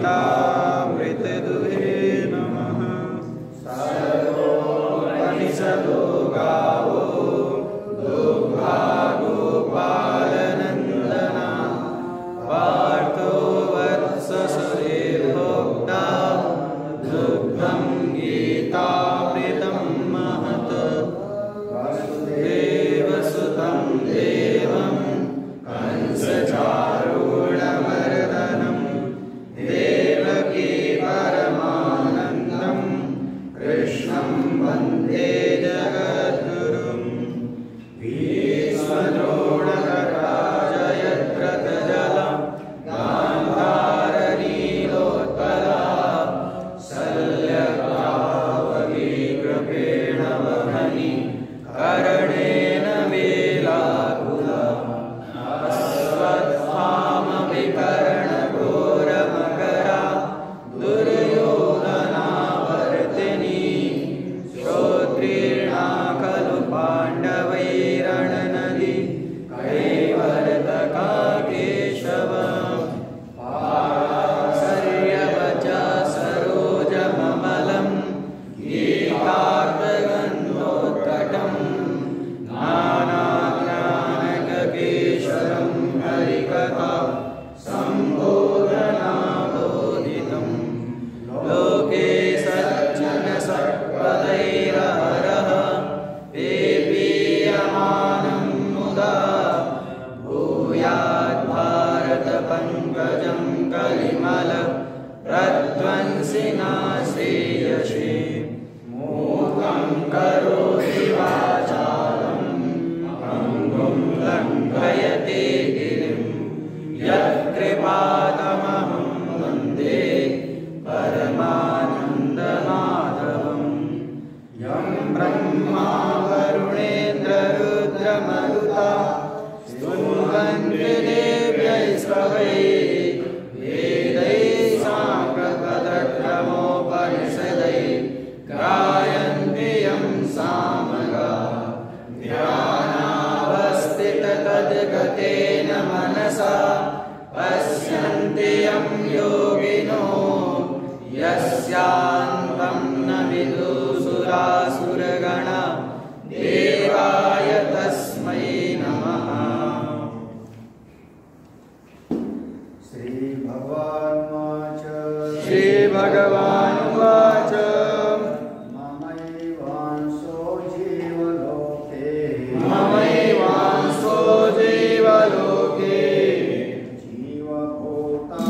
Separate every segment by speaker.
Speaker 1: गीतामृतदुहे नमः। सर्वोपनिषदो गावो दुग्धा गोपालनन्दना पार्थो वत्स सुरेर्भोक्ता दुग्धं गीतामृतं महत्। वसुदेवसुतं देवं कंसचारूढमर्दनं देवकी परमानन्दं कृष्णं वन्दे जगद्गुरुं। भीष्मद्रोणतथा जयद्रथजलं गान्धारनीलोत्पला शल्यग्रावलीकृपेण वहनि कर्णेन वेलाकुला। अश्वत्थामविकर्णघोरमकरा दुर्योधनावर्तिनी श्रोत्रीर्णा खलु पाण्डवैरणनदी कैवर्तका केशव। पाराशर्यवचा सरोजममलं गीतार्थगन्धोत्कटं नानाज्ञानककेशरं हरिकथा सम्बोधनाबोधितं। लोके सज्जनसत्पदैरहरः पेपीयमानं मुदा भूयाद्भारतपङ्कजं कलिमल प्रध्वंसिना श्रेयसे। मूकं करोति वाचालं पङ्गुं लङ्घयते गिरिं यत्कृपातमहं वन्दे परमानन्दमाधवम्। यं ब्रह्मा वरुणेन्द्ररुद्रमरुता स्तुवन्ति देव्यैस्तवैः वेदैः साङ्गपदक्रमोपनिषदैः गायन्ति यं सामगाः। ध्यानावस्थिततद्गतेन मनसा पश्यन्ति यं योगिनो यस्यान्तं न विदुसुरासुरगणा देवाय तस्मै नमः। श्रीभगवानुवाच ममैवांसो जीवलोके जीवभूता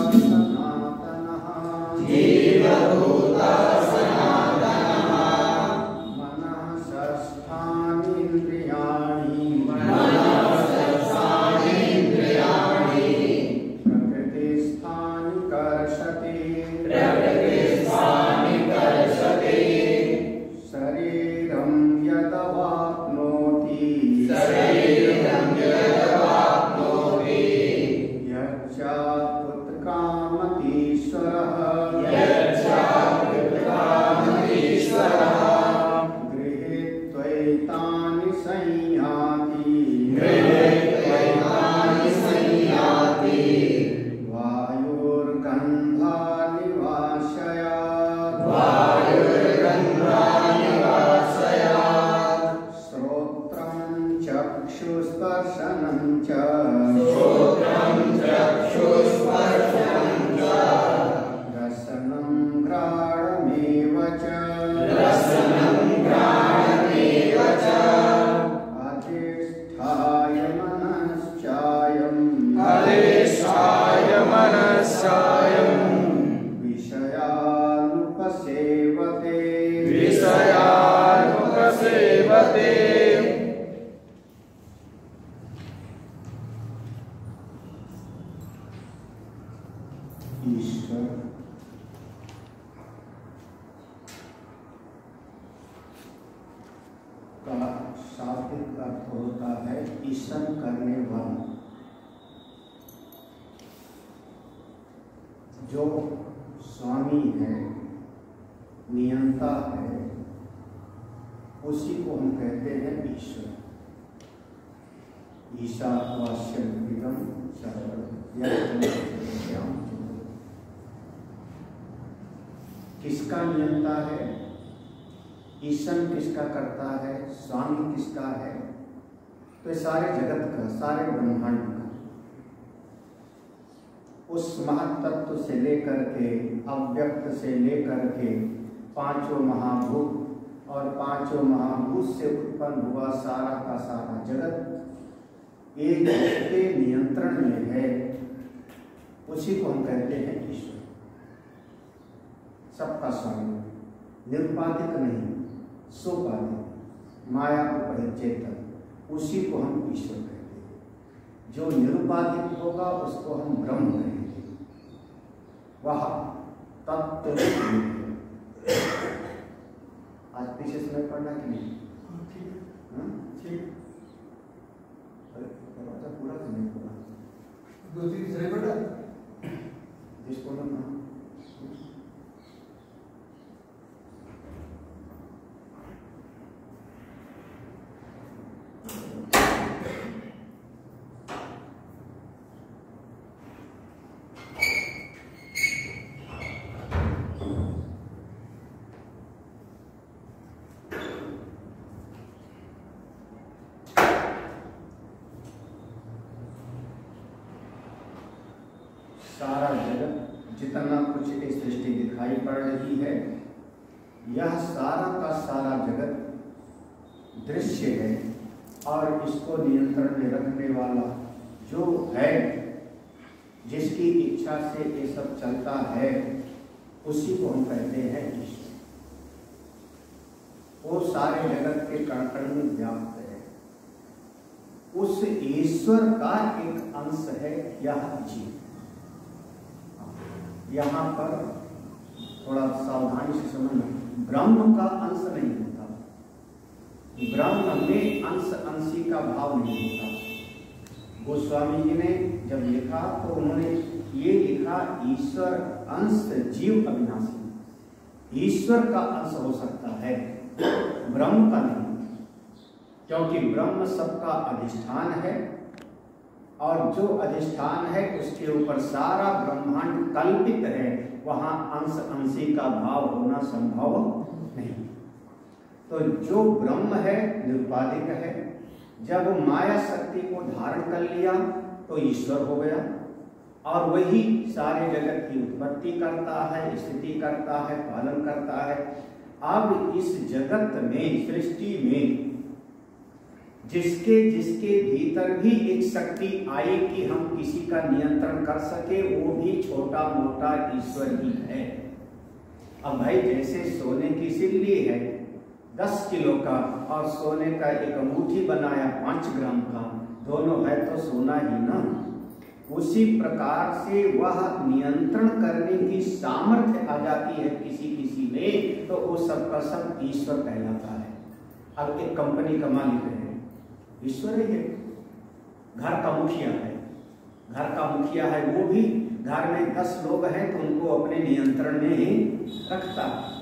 Speaker 1: सनातनः मनःषष्ठानीन्द्रियाणि प्रकृतिस्थानि कर्षति। शरीरं यदवाप्नोति यच्चाप्युत्क्रामतीश्वरः गृहीत्वैतानि संयाति वायुर्गन्धानि वाशयात् श्रोत्रं चक्षुस्पर्शनं च रसनं घ्राणमेव च अधिष्ठाय मनश्चायं विषयानुपसेवते। ईश्वर का शाब्दिक अर्थ होता है ईशन करने वाला। जो स्वामी है, नियंता है, उसी को हम कहते हैं ईश्वर। ईशावास्यम सर्वम। किसका नियंता है, ईशन किसका करता है, स्वामी किसका है, तो ये सारे जगत का, सारे ब्रह्मांड का, उस महत्तत्व से लेकर के अव्यक्त से लेकर के पांचों महाभूत और पांचों महाभूत से उत्पन्न हुआ सारा का सारा जगत एक उसके नियंत्रण में है, उसी को हम कहते हैं ईश्वर। सबका स्वामी, निरुपाधिक नहीं, सोपाधिक, माया उपहित चेतन, उसी को हम ईश्वर कहते हैं। जो निरुपाधिक होगा उसको हम ब्रह्म कहेंगे। वह तत्व आज पीछे समय पढ़ना कि नहीं? ठीक, पूरा तो नहीं पढ़ा,
Speaker 2: 2-3 समय पढ़ा
Speaker 1: जिसको ना सारा जगत जितना कुछ इस सृष्टि दिखाई पड़ रही है, यह सारा का सारा जगत दृश्य है और इसको नियंत्रण में रखने वाला जो है, जिसकी इच्छा से ये सब चलता है, उसी को हम कहते हैं ईश्वर। वो सारे जगत के कण कण में व्याप्त है। उस ईश्वर का एक अंश है यह जीव। यहाँ पर थोड़ा सावधानी से समझना, ब्रह्म का अंश नहीं होता, ब्रह्म में अंश अंशी का भाव नहीं होता। गोस्वामी जी ने जब लिखा तो उन्होंने ये लिखा, ईश्वर अंश जीव अविनाशी। ईश्वर का अंश हो सकता है, ब्रह्म का नहीं, क्योंकि ब्रह्म सबका अधिष्ठान है और जो अधिष्ठान है उसके ऊपर सारा ब्रह्मांड कल्पित है, वहां अंश अंशी का भाव होना संभव नहीं। तो जो ब्रह्म है निरुपाधिक है, जब माया शक्ति को धारण कर लिया तो ईश्वर हो गया और वही सारे जगत की उत्पत्ति करता है, स्थिति करता है, पालन करता है। अब इस जगत में, सृष्टि में जिसके जिसके भीतर भी एक शक्ति आई कि हम किसी का नियंत्रण कर सके, वो भी छोटा मोटा ईश्वर ही है। अब भाई जैसे सोने की सिल्ली है 10 किलो का और सोने का एक अंगूठी बनाया 5 ग्राम का, दोनों है तो सोना ही ना। उसी प्रकार से वह नियंत्रण करने की सामर्थ्य आ जाती है किसी किसी में, तो वो सबका सब ईश्वर कहलाता है। अब एक कंपनी का मालिक है, ईश्वर ही है। घर का मुखिया है, घर का मुखिया है, वो भी घर में 10 लोग हैं तो उनको अपने नियंत्रण में ही रखता है।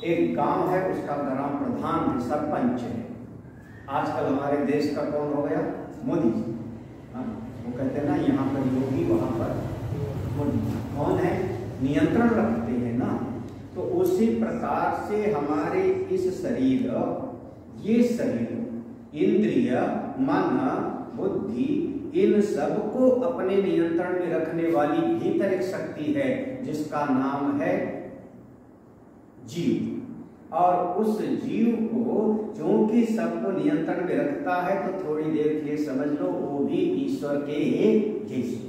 Speaker 1: एक गांव है, उसका ग्राम प्रधान है, सरपंच है। आजकल हमारे देश का कौन हो गया? मोदी जी। वो कहते हैं ना, यहाँ पर योगी, वहां पर मोदी। कौन है? नियंत्रण रखते हैं ना। तो उसी प्रकार से हमारे इस शरीर, ये शरीर, इंद्रिय, मन, बुद्धि, इन सब को अपने नियंत्रण में रखने वाली भीतर एक शक्ति है जिसका नाम है जीव। और उस जीव को क्योंकि सबको नियंत्रण में रखता है, तो थोड़ी देर के लिए समझ लो वो भी ईश्वर के जैसे।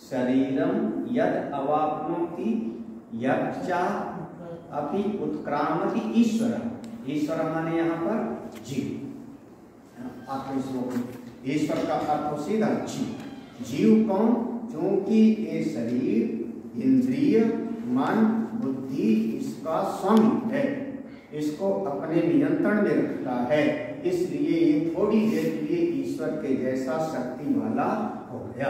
Speaker 1: शरीरम यद अवाप्नोति यच्चा अपि उत्क्रामति ईश्वर। ईश्वर माने यहाँ पर जीव। आप ईश्वर का अर्थ सीधा जीव। जीव कौन? क्योंकि ये शरीर, इंद्रिय, मन, बुद्धि इसका स्वामी है, इसको अपने नियंत्रण में रखता है, इसलिए ये थोड़ी देर के लिए ईश्वर के जैसा शक्ति वाला हो गया।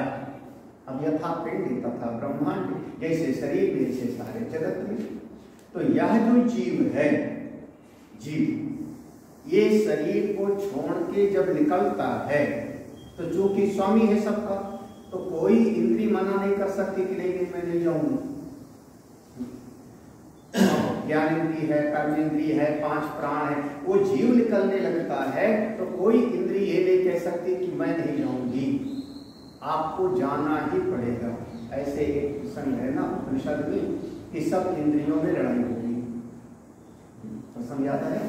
Speaker 1: अब यथा पिंड तथा ब्रह्मांड, जैसे शरीर में जैसे सारे जगत में। तो यह जो जीव है, जीव ये शरीर को छोड़ के जब निकलता है, तो जो कि स्वामी है सबका, तो कोई इंद्री मना नहीं कर सकती कि नहीं मैं नहीं जाऊंगा। ज्ञानेंद्रिय है, कर्मेंद्रिय है, 5 प्राण है, वो जीव निकलने लगता है तो कोई इंद्रिय ये नहीं कह सकती कि मैं नहीं जाऊंगी, आपको जाना ही पड़ेगा। ऐसे एक प्रसंग है ना उपनिषद में कि सब इंद्रियों में लड़ाई होगी, प्रसंग याद है?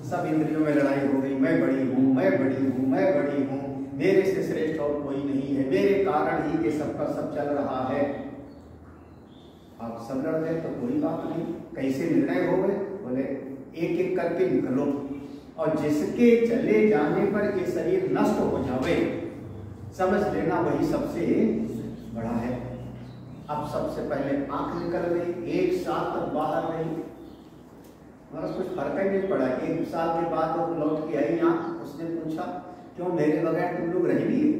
Speaker 1: सब इंद्रियों में लड़ाई हो गई, मैं बड़ी हूँ, मैं बड़ी हूँ, मैं बड़ी हूँ, मेरे से श्रेष्ठ और कोई नहीं है, मेरे कारण ही ये सब का सब चल रहा है। आप सब लड़ गए तो कोई बात नहीं, कैसे निर्णय हो गए? बोले एक एक करके निकलो और जिसके चले जाने पर ये शरीर नष्ट हो जावे समझ लेना वही सबसे बड़ा है। अब सबसे पहले आंख निकल गई, 1 साल तक बाहर रही, मतलब कुछ फर्क ही नहीं पड़ा। 1 साल के बाद वो लौट के आई आंख, उसने पूछा क्यों मेरे बगैर तुम लोग रह लिए?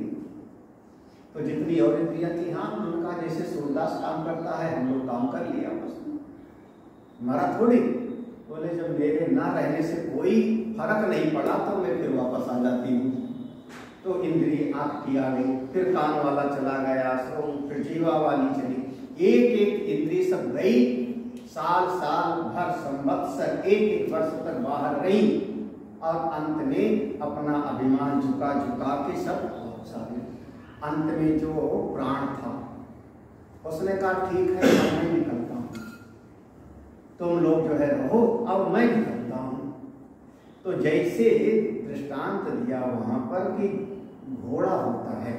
Speaker 1: तो जितनी और इंद्रियां थी, हाँ उनका जैसे सूरदास काम करता है हम लोग काम कर लिया, बस मरा थोड़ी। बोले जब मेरे ना रहने से कोई फर्क नहीं पड़ा तो मैं फिर वापस आ जाती हूँ। तो इंद्रिय आंख की आ गई, फिर कान वाला चला गया, फिर जीवा वाली चली, एक एक इंद्रिय सब गई, साल साल भर संवत्सर 1-1 वर्ष तक बाहर रही और अंत में अपना अभिमान झुका झुका के सब वापस आ गए। अंत में जो प्राण था उसने कहा ठीक है अब मैं निकलता हूँ, तुम लोग जो है रहो, अब मैं निकलता हूँ। तो जैसे दृष्टांत दिया वहां पर कि घोड़ा होता है,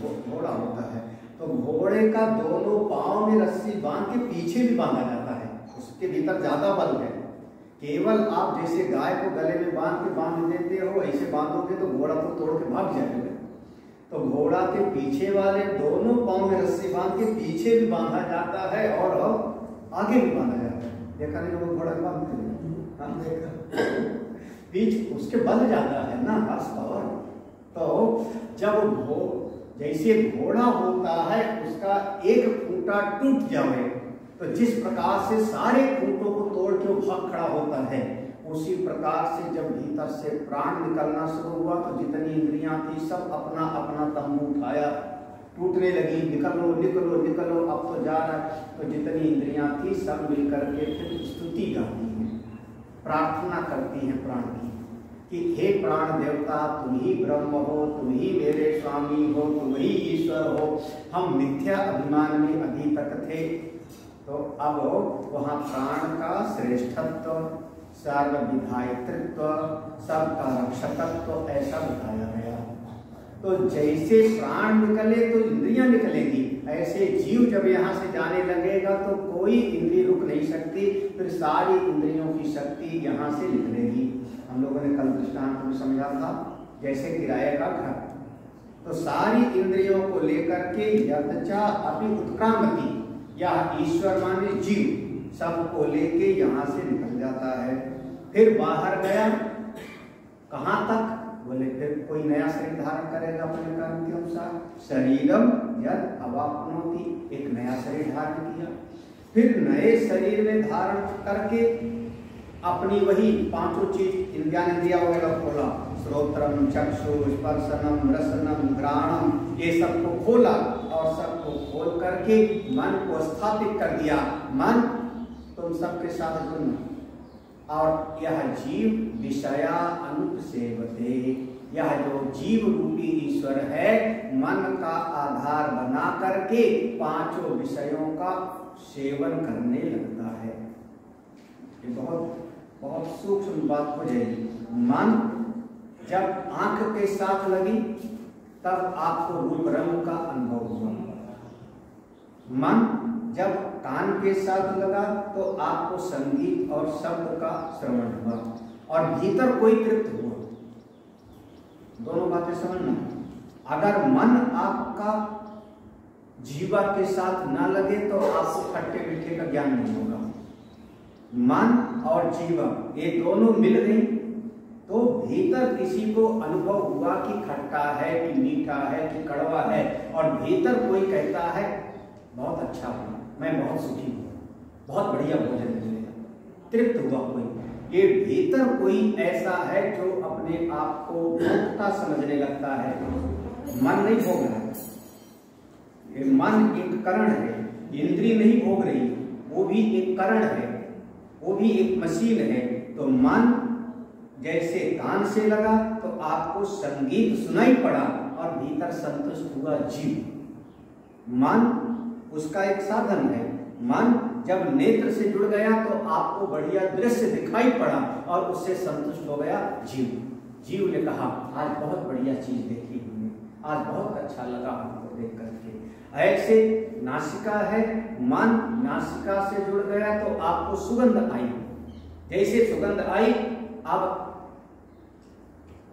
Speaker 1: घोड़ा होता है तो घोड़े का दोनों पांव में रस्सी बांध के पीछे भी बांधा जाता है, उसके भीतर ज्यादा बल है। केवल आप जैसे गाय को गले में बांध देते हो ऐसे बांधोगे तो घोड़ा को तोड़ के भाग जाएगा। तो घोड़ा के पीछे वाले दोनों पांव में रस्सी बांध के पीछे भी बांधा जाता है और आगे भी बांधा जाता है। देखा नहीं वो घोड़ा बांधते हैं, बीच उसके बल ज्यादा है ना, हर्ष पावर। तो जब जैसे घोड़ा होता है उसका एक खूंटा टूट जाए तो जिस प्रकार से सारे खूंटों को तोड़ के वो भाग खड़ा होता है, उसी प्रकार से जब भीतर से प्राण निकलना शुरू हुआ तो जितनी इंद्रियां थी सब अपना अपना तंबू उठाया, टूटने लगी, निकलो निकलो निकलो अब तो जा रहा है। तो जितनी इंद्रियां थी सब मिलकर के फिर स्तुति गाती हैं, प्रार्थना करती हैं प्राण की कि हे प्राण देवता तुम ही ब्रह्म हो, तुम ही मेरे स्वामी हो, तुम ही ईश्वर हो, हम मिथ्या अभिमान में अभी तक थे। तो अब वहाँ प्राण का श्रेष्ठत्व, सर्वविधायित्व, सबका रक्षकत्व ऐसा बताया गया। तो जैसे प्राण निकले तो इंद्रियां निकलेगी, ऐसे जीव जब यहाँ से जाने लगेगा तो कोई इंद्रिय रुक नहीं सकती, फिर सारी इंद्रियों की शक्ति यहाँ से निकलेगी। हम लोगों ने कल दृष्टांत में समझा था जैसे किराए का घर, तो सारी इंद्रियों को लेकर के यतचा अपनी उत्क्रांति या ईश्वर माने जीव सबको लेके यहाँ से निकल जाता है। फिर बाहर गया कहाँ तक? बोले फिर कोई नया शरीर धारण करेगा अपने कर्म के अनुसार, शरीरम यद अवाप्नोति, एक नया शरीर धारण किया। फिर नए शरीर में धारण करके अपनी वही 5 चीज ज्ञानेंद्रिया वगैरह खोला, श्रोत्रम चक्षु स्पर्शनम रसनम घ्राणम, ये सबको खोला और सबको खोल करके मन को स्थापित कर दिया। मन तुम सबके साथ जुड़ना, और यह जीव विषया अनुपसेवते, यह जो जीव रूपी ईश्वर है मन का आधार बना करके 5 विषयों का सेवन करने लगता है। ये बहुत बहुत सूक्ष्म बात हो जाएगी। मन जब आंख के साथ लगी तब आपको रूप रंग का अनुभव हुआ, मन जब कान के साथ लगा तो आपको संगीत और शब्द का श्रवण हुआ, और भीतर कोई तृप्त हुआ। दोनों बातें समझना। अगर मन आपका जीवा के साथ ना लगे तो आपको खट्टे मीठे का ज्ञान नहीं होगा। मन और जीवा ये दोनों मिल गई तो भीतर किसी को अनुभव हुआ कि खट्टा है कि मीठा है कि कड़वा है, और भीतर कोई कहता है बहुत अच्छा हुआ, मैं बहुत सुखी हूँ, बहुत बढ़िया भोजन मिलेगा, तृप्त हुआ कोई। ये भीतर कोई ऐसा है जो अपने आप को भोक्ता समझने लगता है, मन नहीं भोग रहा है। ये मन एक करण है, इंद्रिय नहीं भोग रही, वो भी एक करण है, वो भी एक मशीन है। तो मन जैसे कान से लगा तो आपको संगीत सुनाई पड़ा और भीतर संतुष्ट हुआ जीव। मन उसका एक साधन है। मन जब नेत्र से जुड़ गया तो आपको बढ़िया दृश्य दिखाई पड़ा और उससे संतुष्ट हो गया जीव। जीव ने कहा आज बहुत बढ़िया चीज देखी हमने, आज बहुत अच्छा लगा हमको देख करके। ऐसे नासिका है, मन नासिका से जुड़ गया तो आपको सुगंध आई। जैसे सुगंध आई, अब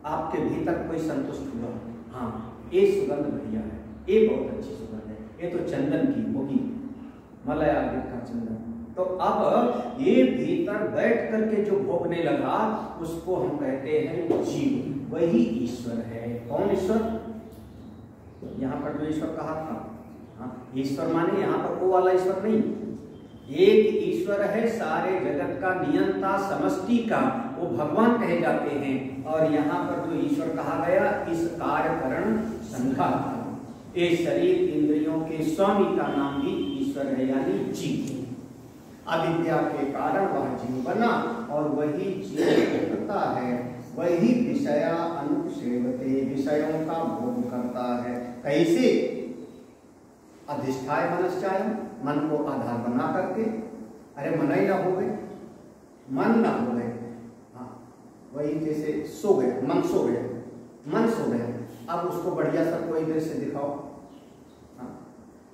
Speaker 1: आपके भीतर कोई संतुष्ट हुआ, हाँ ये सुगंध बढ़िया है, ये बहुत अच्छी सुगंध है, ये तो चंदन की होगी, मलयालय का चंदन। तो अब ये भीतर बैठ करके जो भोगने लगा उसको हम कहते हैं जीव। वही ईश्वर है। कौन ईश्वर? यहाँ पर जो ईश्वर कहा था, हाँ ईश्वर माने यहाँ पर वो वाला ईश्वर नहीं, एक ईश्वर है सारे जगत का नियंता समष्टि का, वो भगवान कहे जाते हैं। और यहाँ पर जो ईश्वर कहा गया इस कार्यकरण संघात, ये शरीर इंद्रियों के स्वामी का नाम भी ईश्वर है, यानी जीव। अविद्या के कारण वह जीव बना और वही जीव करता है, वही विषया अनुसेवते, विषयों का भोग करता है। कैसे? अधिष्ठाय मनश्चाय, मन को आधार बना करके। अरे मन ही ना हो गए, मन ना हो गए, हाँ वही जैसे सो गए, मन सो गए, मन सो गए। अब उसको बढ़िया सा कोई दृश्य दिखाओ, हाँ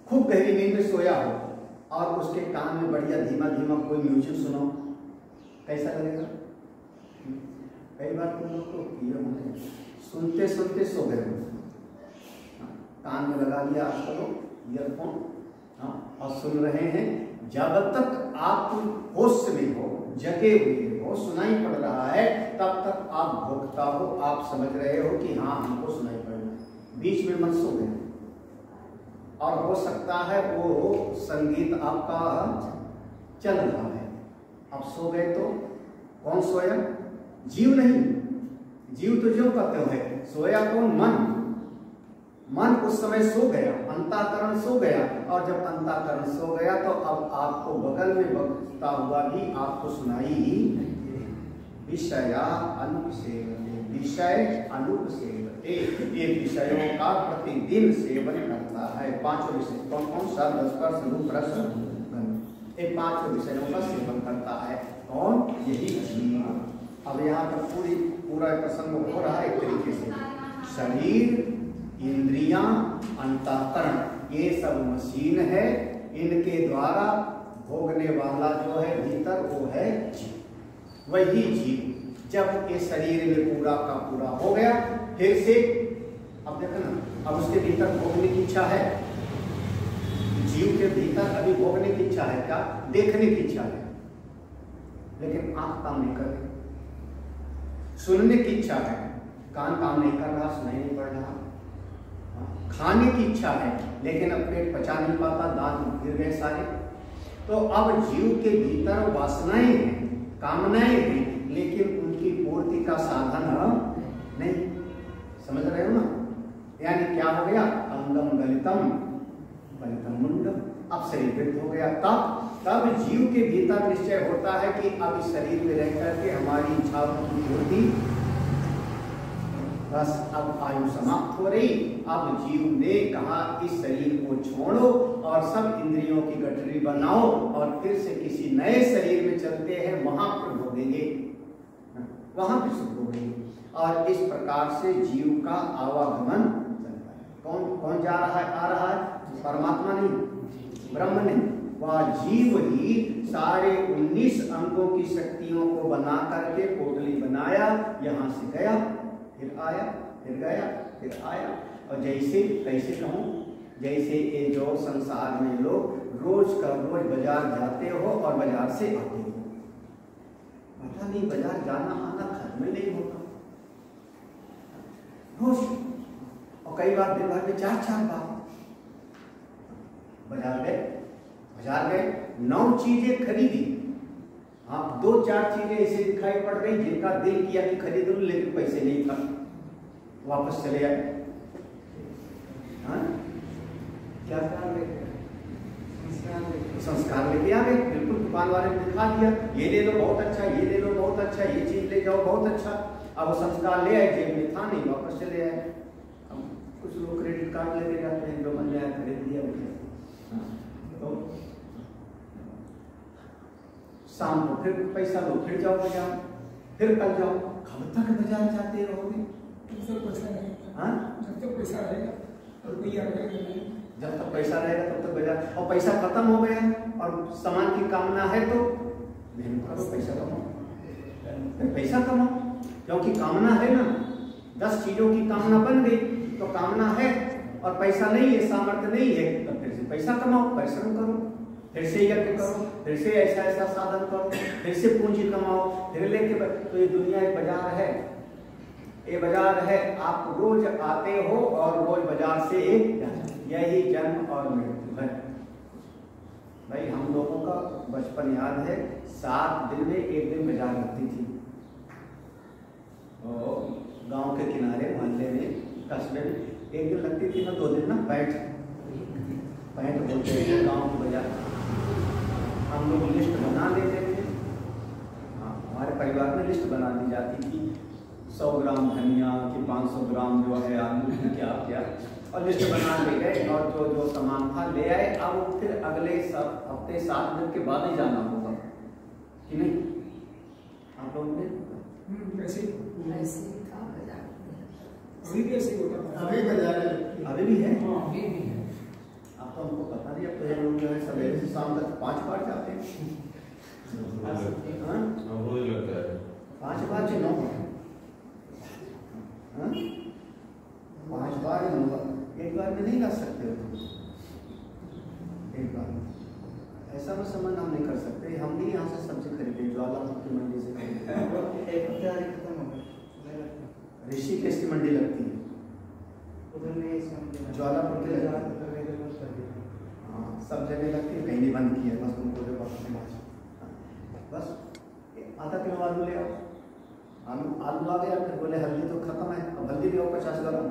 Speaker 1: खूब गहरी नींद में सोया हो और उसके कान में बढ़िया धीमा धीमा कोई म्यूजिक सुनो, कैसा लगेगा? कई बार तुम लोग तो किए होंगे, सुनते सुनते सो गए हो, कान में लगा लिया आजकल ईयरफोन, हाँ और सुन रहे हैं। जब तक आप होश में हो, जगे हुए हो, सुनाई पड़ रहा है, तब तक आप भोगता हो, आप समझ रहे हो कि हाँ हमको सुनाई पड़ रहा है। बीच में मन सो गए और हो सकता है वो संगीत आपका चल रहा है, अब सो गए तो कौन सोया? जीव नहीं, जीव तो जो कहते हो, सोया कौन? मन। मन उस समय सो गया, अंतःकरण सो गया, और जब अंतःकरण सो गया तो अब आपको बगल में बजता हुआ भी आपको सुनाई ही। विषया अनुसेवते, विषय अनुसेवते, ये विषयों का प्रतिदिन सेवन करता है। पांचों विषय कौन कौन? शब्द, स्पर्श, रूप, रस, गंध, ये पांचों विषयों का सेवन करता है। कौन? यही जीव। अब यहाँ पर पूरा प्रसंग हो रहा है एक तरीके से। शरीर, इंद्रियां, अंतःकरण, ये सब मशीन है, इनके द्वारा भोगने वाला जो है भीतर वो है जीव। वही जीव जब ये शरीर में पूरा का पूरा हो गया, फिर से अब देखो ना, अब उसके भीतर भोगने की इच्छा है। जीव के भीतर अभी भोगने की इच्छा है, क्या? देखने की इच्छा है, लेकिन आंख काम नहीं कर रही। सुनने की इच्छा है, कान काम नहीं कर रहा, सुनाई नहीं पड़ रहा। खाने की इच्छा है, लेकिन अब पेट पचा नहीं पाता, दांत गिर गए सारे। तो अब जीव के भीतर वासनाएं हैं, कामनाएं हैं, लेकिन उनकी पूर्ति का साधन नहीं। समझ रहे हो ना? यानी क्या हो गया? अंगम गलितम गलितम मुंडम, अब शरीर वृद्ध हो गया। तब जीव के भीतर निश्चय होता है कि अब इस शरीर में रह करके हमारी इच्छाओं की पूर्ति, बस अब आयु समाप्त हो रही। अब जीव ने कहा इस शरीर को छोड़ो और सब इंद्रियों की गठरी बनाओ और फिर से किसी नए शरीर में चलते हैं, वहां पर भोगेंगे, वहां पर सुख भोगेंगे। और इस प्रकार से जीव का आवागमन चलता है। कौन कौन जा रहा है, आ रहा है? परमात्मा नहीं, ब्रह्म नहीं, वह जीव ही सारे 19 अंगों की शक्तियों को बना करके पोटली बनाया, यहाँ से गया, फिर आया, फिर गया, फिर आया। और जैसे कैसे कहूँ, जैसे ये जो संसार में लोग रोज का रोज बाजार जाते हो और बाजार से आते हो, पता नहीं बाजार जाना आना खत्म ही नहीं होता रोज। और कई बार दिन भर में 4-4 बार बाजार गए 9 चीजें खरीदी। हाँ 2-4 चीजें ऐसे दिखाई पड़ रही जिनका दिल किया कि खरीद लूं, लेकिन पैसे नहीं था, वापस चले आए। हाँ क्या संस्कार लेके आ गए, बिल्कुल दुकान वाले ने दिखा दिया, ये ले लो बहुत अच्छा, ये ले लो बहुत अच्छा, ये चीज ले जाओ बहुत अच्छा। अब वो संस्कार ले आए, जेब में था नहीं, वापस चले आए। अब कुछ लोग क्रेडिट कार्ड लेके जाते हैं, जो मन जाए खरीद लिया उठे। तो शाम को फिर पैसा लो, फिर जाओ बाजार, फिर कल जाओ, कब तक बाजार जाते रहोगे? हाँ,
Speaker 2: जब तक पैसा रहेगा
Speaker 1: जब तक पैसा रहेगा तब तक बाजार। और पैसा खत्म हो गया और सामान की कामना है तो मेहनत करो, पैसा कमाओ, पैसा कमाओ, क्योंकि कामना है ना। 10 चीजों की कामना बन गई तो कामना है और पैसा नहीं है, सामर्थ्य नहीं है, तो फिर से पैसा कमाओ, परिश्रम करो, फिर से यज्ञ करो, फिर से ऐसा ऐसा साधन करो, फिर से पूंजी कमाओ, फिर लेके। तो ये दुनिया एक बाजार है, ये बाजार है, आप रोज आते हो और रोज बाजार से यही जन्म और मृत्यु है। भाई हम लोगों का बचपन याद है, 7 दिन में एक दिन बाजार लगती थी। और गांव के किनारे मोहल्ले में कस्बे में एक दिन लगती थी ना, 2 दिन ना, पैंट बोलते हैं गाँव की बाजार। हम लोग लिस्ट बना लेते थे। हाँ, हमारे परिवार में लिस्ट बना दी जाती थी, 100 ग्राम धनिया कि 500 ग्राम जो है आलू की क्या क्या, और लिस्ट बना ले गए और जो जो सामान था ले आए। अब फिर अगले हफ्ते 7 दिन के बाद ही जाना होगा कि नहीं? आप लोगों ने अभी भी है। अब तो हमको पता नहीं, अब तो ये लोग जो है सवेरे से शाम तक 5 बार जाते हैं। 5 बार से 9 बार, 5 बार या 9 बार, एक बार में नहीं ला सकते हो। एक बार ऐसा में संबंध हम नहीं कर सकते। हम भी यहाँ से सब्जी खरीदे, ज्वालापुर की मंडी से खरीदे। ऋषिकेश की मंडी लगती है ज्वालापुर की, हाँ सब जगह लगती है, कहीं नहीं बंद की है, बस तुमको जो बस आधा किलो आलू ले आओ। आलू आ गया, फिर बोले हल्दी तो खत्म है, अब हल्दी ले आओ 50 ग्राम।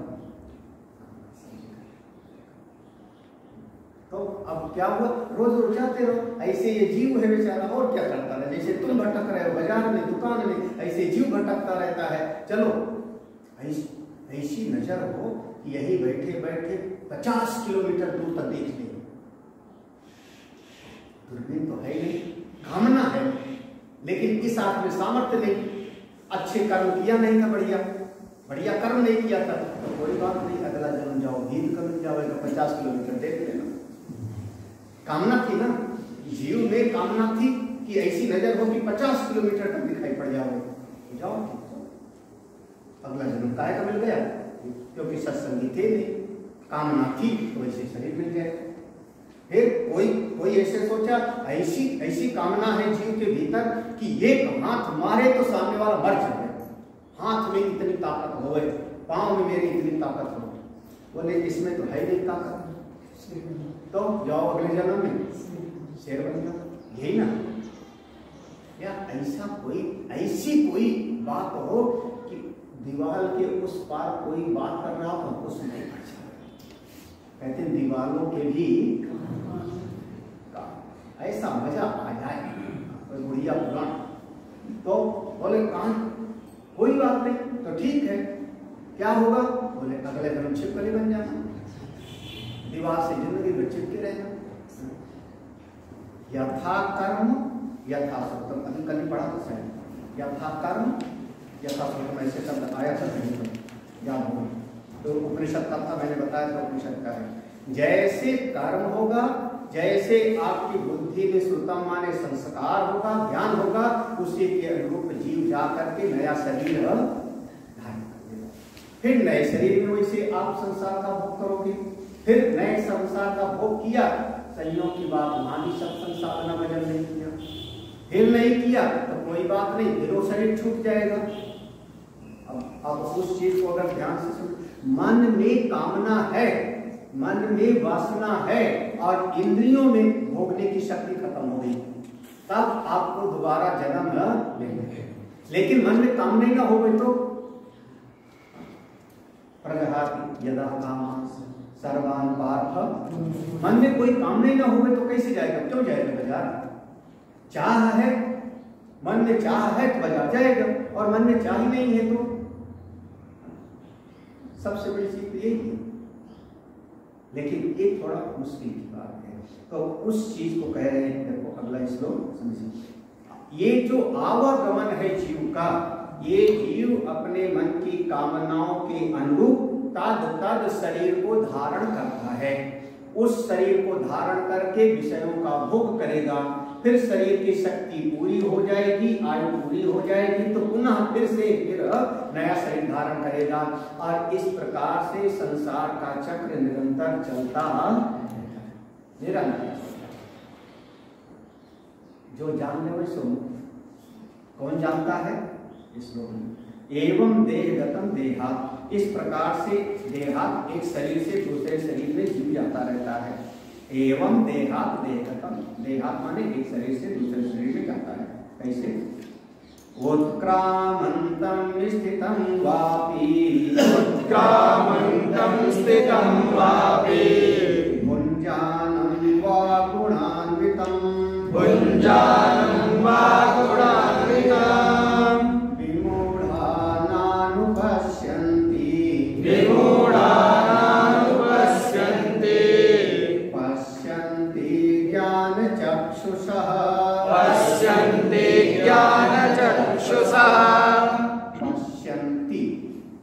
Speaker 1: तो अब क्या हुआ, रोज रोज जाते रहो, ऐसे ये जीव है बेचारा और क्या करता है। जैसे तुम भटक रहे हो बाजार में, दुकान में, ऐसे जीव भटकता रहता है। चलो ऐसी नजर हो कि यही बैठे बैठे 50 किलोमीटर दूर तक देख ले। दूरबीन तो है नहीं, कामना है, लेकिन इस आंख में सामर्थ्य नहीं। अच्छे कर्म किया नहीं था, बढ़िया कर्म नहीं किया था, तो कोई बात नहीं, अगला जन्म जाओ भीड़ कर जाओगे, 50 किलोमीटर देख लेना। कामना थी ना, जीव में कामना थी कि ऐसी नजर हो कि 50 किलोमीटर तक दिखाई पड़ जाओगे, जाओ अगला जन्म काय का मिल गया, क्योंकि सत्संगी थे नहीं, कामना थी तो ऐसे शरीर मिल गए। फिर कोई ऐसे सोचा, ऐसी कामना है जीव के भीतर कि एक हाथ मारे तो सामने वाला मर जाए, हाथ में इतनी ताकत हो, पांव में मेरी इतनी ताकत हो। बोले इसमें तो है नहीं ताकत, तो जाओ अगले जन्म में शेर बन जाओ, यही ना। या ऐसी कोई बात हो कि दीवार के उस पार कोई बात कर रहा हो तो सुनाई पड़ जाए। कहते हैं दीवारों के भी ऐसा मजा आ जाए, कोई बुढ़िया पुराण। तो बोले कहां, कोई बात नहीं, तो ठीक है, क्या होगा? बोले अगले जन्म छिपकली बन जाना, दीवार से जिंदगी में चिपके रहना। यथा कर्म यथा सुकृतम, अभी कल पढ़ा तो सही, यथा कर्म यथा सुकृतम, ऐसे शब्द आया था कहीं पर, याद होगा। तो उपनिषद का था, मैंने बताया था उपनिषद का है। जैसे कर्म होगा, जैसे आपकी बुद्धि में श्रुतम माने संस्कार होगा, ज्ञान होगा, उसी के अनुरूप जीव जा करके नया शरीर धारण करेगा। फिर नए शरीर में वैसे आप संसार का भोग करोगे। फिर नए संसार का भोग किया, संयोग की बात मानी, सत्संग साधना भजन नहीं किया, फिर नहीं किया तो कोई बात नहीं, फिर वो शरीर छूट जाएगा। अब उस चीज को अगर ध्यान से सुन, मन में कामना है, मन में वासना है और इंद्रियों में भोगने की शक्ति खत्म हो गई, तब आपको दोबारा जन्म न लेंगे। लेकिन मन में कामना ना हो गई तो प्रजहाति यदा कामान् सर्वान् पार्थ मन में कोई कामना ही ना होवे तो कैसे जाएगा? क्यों जाएगा बाजार? चाह है, मन में चाह है तो बाजार जाएगा, और मन में चाह ही नहीं है तो सबसे बड़ी चीज तो यही है। लेकिन ये थोड़ा मुश्किल की बात है, तो उस चीज को कह रहे हैं। देखो अगला श्लोक समझिए। ये जो आवागमन है जीव का, ये जीव अपने मन की कामनाओं के अनुरूप तद शरीर को धारण करता है। उस शरीर को धारण करके विषयों का भोग करेगा, फिर शरीर की शक्ति पूरी हो जाएगी, आयु पूरी हो जाएगी, तो पुनः फिर नया शरीर धारण करेगा, और इस प्रकार से संसार का चक्र निरंतर चलता निरंतर। जो जानने वाले सो कौन जानता है? इस श्लोक में एवं देहगतम देहात, इस प्रकार से देहात एक शरीर से दूसरे शरीर में जीव जाता रहता है। एवं देहात देहगतम, देहात माने एक शरीर से दूसरे शरीर में जाता है। कैसे? उत्क्रामंतम स्थितं वापि,
Speaker 3: उत्क्रामंतम स्थितं वापि,
Speaker 1: भुञ्जानं वा गुणान्वितं,
Speaker 3: भुञ्जानं वा गुणान्वितं,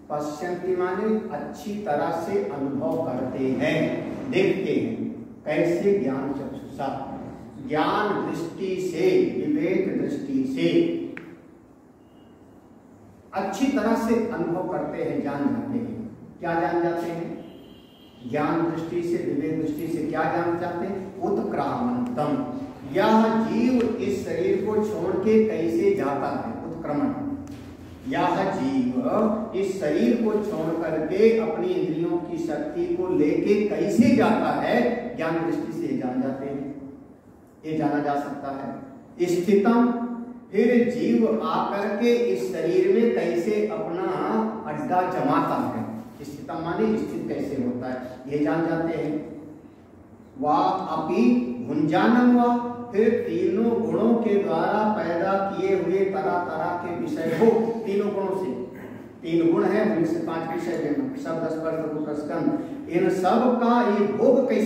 Speaker 1: पश्यन्ति माने अच्छी तरह से अनुभव करते हैं, देखते हैं। कैसे? ज्ञान चक्षुषा, ज्ञान दृष्टि से, विवेक दृष्टि से अच्छी तरह से अनुभव करते हैं, जान जाते हैं। क्या जान जाते हैं? ज्ञान दृष्टि से, विवेक दृष्टि से क्या जान जाते हैं? उत्क्रामंतम, यह जीव इस शरीर को छोड़ के कैसे जाता है? उत्क्रमण, यह जीव इस शरीर को छोड़ करके अपनी इंद्रियों की शक्ति को लेके कैसे जाता है, ज्ञान दृष्टि से जान जाते हैं। ये जाना जा सकता है। स्थितम, फिर जीव आकर के इस शरीर में कैसे अपना अड्डा जमाता है। स्थितम माने स्थित कैसे होता है, ये जान जाते हैं। वा अपि भुञ्जानं वा, फिर तीनों गुणों के द्वारा पैदा किए हुए तरह तरह के विषय हो, तीनों गुणों से, तीन गुण है, उनमें से 5 विषय, शब्द स्पर्श रूप रस गंध, इन सब का ये भोग कैसे